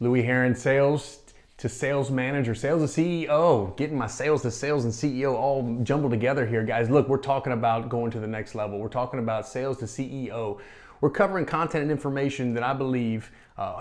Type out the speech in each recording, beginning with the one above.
Louie Herron, sales to sales manager, sales to CEO, getting my sales to sales and CEO all jumbled together here, guys. Look, we're talking about going to the next level. We're talking about sales to CEO. We're covering content and information that I believe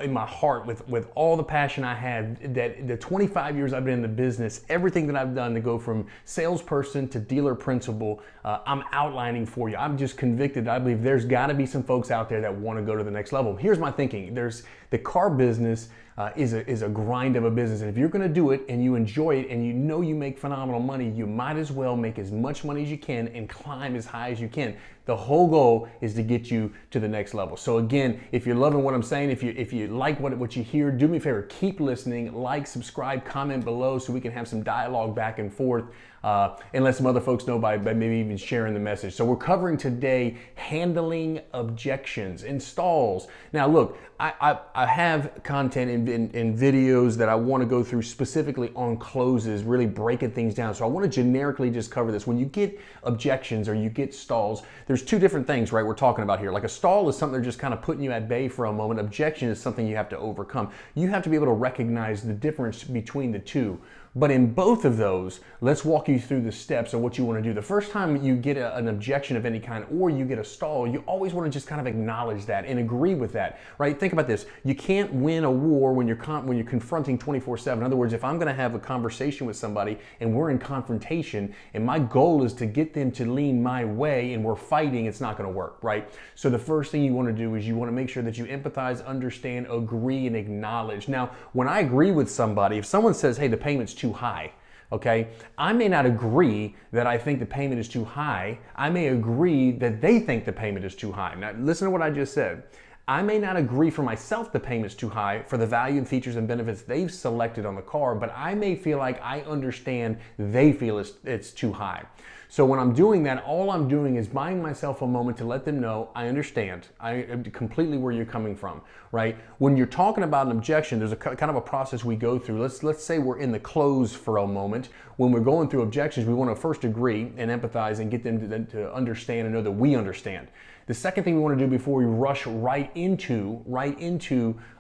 in my heart with all the passion I had, that the 25 years I've been in the business, everything that I've done to go from salesperson to dealer principal, I'm outlining for you. I'm just convicted. I believe there's got to be some folks out there that want to go to the next level. Here's my thinking. There's the car business is a grind of a business. And if you're going to do it and you enjoy it and you know you make phenomenal money, you might as well make as much money as you can and climb as high as you can. The whole goal is to get you to the next level. So again, if you're loving what I'm saying, if you like what you hear, do me a favor, keep listening, like, subscribe, comment below so we can have some dialogue back and forth. And let some other folks know by maybe even sharing the message. So we're covering today handling objections, installs. Now look, I have content in videos that I want to go through specifically on closes, really breaking things down. So I want to generically just cover this. When you get objections or you get stalls, there's two different things, right, we're talking about here. Like a stall is something they're just kind of putting you at bay for a moment. Objection is something you have to overcome. You have to be able to recognize the difference between the two. But in both of those, let's walk you through the steps of what you want to do. The first time you get an objection of any kind or you get a stall, you always want to just kind of acknowledge that and agree with that, right? Think about this. You can't win a war when you're confronting 24/7. In other words, if I'm going to have a conversation with somebody and we're in confrontation and my goal is to get them to lean my way and we're fighting, it's not going to work, right? So the first thing you want to do is you want to make sure that you empathize, understand, agree, and acknowledge. Now, when I agree with somebody, if someone says, hey, the payment's too high, okay, I may not agree that I think the payment is too high. I may agree that they think the payment is too high. Now, listen to what I just said. I may not agree for myself the payment's too high for the value and features and benefits they've selected on the car, but I may feel like I understand they feel it's too high. So when I'm doing that, all I'm doing is buying myself a moment to let them know I understand. I completely where you're coming from, right? When you're talking about an objection, there's a kind of a process we go through. Let's say we're in the close for a moment. When we're going through objections, we want to first agree and empathize and get them to understand and know that we understand. The second thing we want to do before we rush right into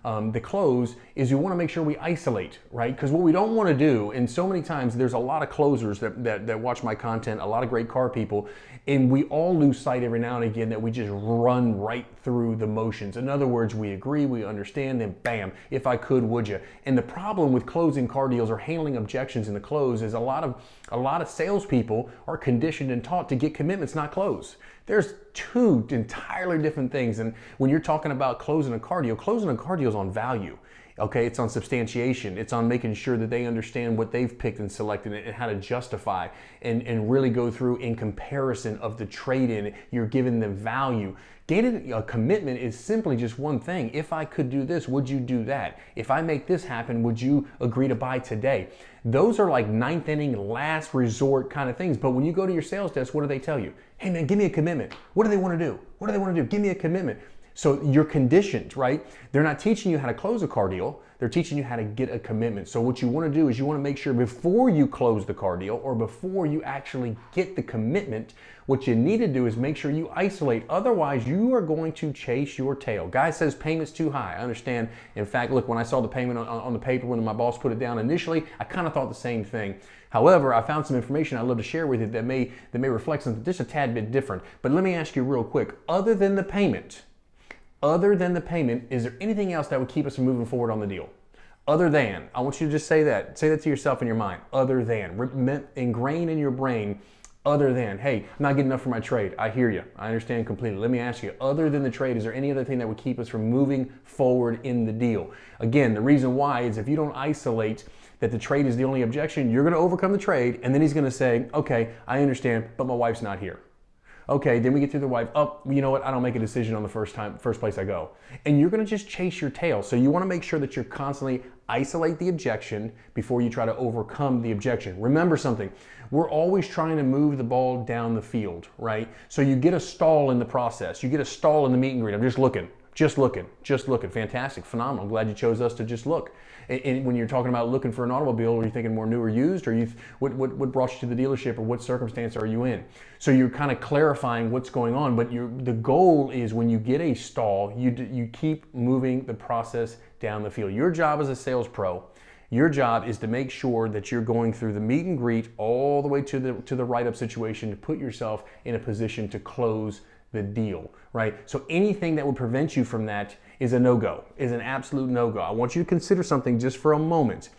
the close is we want to make sure we isolate, right? Because what we don't want to do, and so many times there's a lot of closers that watch my content, a lot of great car people, and we all lose sight every now and again that we just run right through the motions. In other words, we agree, we understand, then bam, if I could, would you? And the problem with closing car deals or handling objections in the close is a lot of salespeople are conditioned and taught to get commitments, not close. There's two entirely different things. And when you're talking about closing a car deal is on value. Okay, it's on substantiation. It's on making sure that they understand what they've picked and selected and how to justify and really go through in comparison of the trade-in. You're giving them value. Getting a commitment is simply just one thing. If I could do this, would you do that? If I make this happen, would you agree to buy today? Those are like ninth inning, last resort kind of things. But when you go to your sales desk, what do they tell you? Hey man, give me a commitment. What do they want to do? What do they want to do? Give me a commitment. So you're conditioned, right? They're not teaching you how to close a car deal. They're teaching you how to get a commitment. So what you want to do is you want to make sure before you close the car deal or before you actually get the commitment, what you need to do is make sure you isolate. Otherwise, you are going to chase your tail. Guy says payment's too high. I understand. In fact, look, when I saw the payment on the paper when my boss put it down initially, I kind of thought the same thing. However, I found some information I'd love to share with you that may reflect something just a tad bit different. But let me ask you real quick, other than the payment, is there anything else that would keep us from moving forward on the deal? Other than, I want you to just say that to yourself in your mind, other than, ingrain in your brain, other than, hey, I'm not getting enough for my trade. I hear you, I understand completely. Let me ask you, other than the trade, is there any other thing that would keep us from moving forward in the deal? Again, the reason why is if you don't isolate that the trade is the only objection, you're gonna overcome the trade, and then he's gonna say, okay, I understand, but my wife's not here. Okay, then we get through the wife, oh, you know what, I don't make a decision on the first place I go. And you're gonna just chase your tail. So you wanna make sure that you're constantly isolate the objection before you try to overcome the objection. Remember something, we're always trying to move the ball down the field, right? So you get a stall in the process, you get a stall in the meet and greet, I'm just looking. Fantastic, phenomenal. I'm glad you chose us to just look. And when you're talking about looking for an automobile, are you thinking more new or used, or what brought you to the dealership, or what circumstance are you in? So you're kind of clarifying what's going on, but the goal is when you get a stall, you keep moving the process down the field. Your job as a sales pro, your job is to make sure that you're going through the meet and greet all the way to the write-up situation to put yourself in a position to close the deal, right? So anything that would prevent you from that is a no-go, is an absolute no-go. I want you to consider something just for a moment.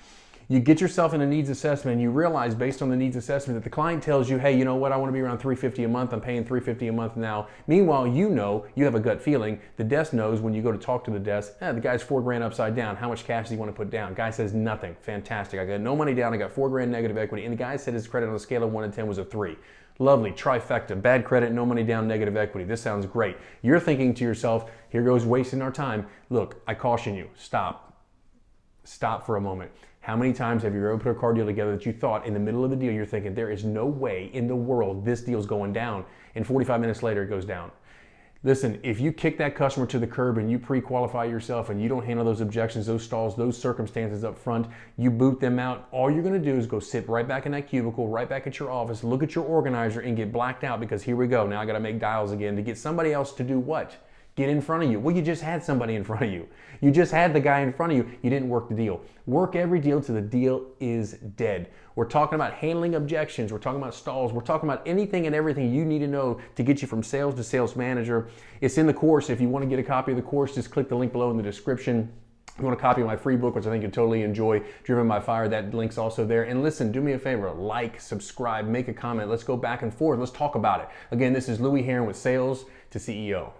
You get yourself in a needs assessment and you realize based on the needs assessment that the client tells you, hey, you know what, I want to be around $350 a month, I'm paying $350 a month now. Meanwhile, you know, you have a gut feeling, the desk knows when you go to talk to the desk, the guy's $4,000 upside down, how much cash do you want to put down? Guy says nothing, fantastic, I got no money down, I got $4,000 negative equity, and the guy said his credit on a scale of 1 to 10 was a 3. Lovely, trifecta, bad credit, no money down, negative equity. This sounds great. You're thinking to yourself, here goes wasting our time. Look, I caution you, stop. Stop for a moment. How many times have you ever put a car deal together that you thought in the middle of the deal, you're thinking, there is no way in the world this deal's going down, and 45 minutes later it goes down. Listen, if you kick that customer to the curb and you pre-qualify yourself and you don't handle those objections, those stalls, those circumstances up front, you boot them out, all you're gonna do is go sit right back in that cubicle, right back at your office, look at your organizer and get blacked out because here we go, now I gotta make dials again to get somebody else to do what? Get in front of you. Well, you just had somebody in front of you. You just had the guy in front of you. You didn't work the deal. Work every deal till the deal is dead. We're talking about handling objections. We're talking about stalls. We're talking about anything and everything you need to know to get you from sales to sales manager. It's in the course. If you want to get a copy of the course, just click the link below in the description. If you want a copy of my free book, which I think you'll totally enjoy, Driven by Fire, that link's also there. And listen, do me a favor, like, subscribe, make a comment. Let's go back and forth. Let's talk about it. Again, this is Louie Herron with Sales to CEO.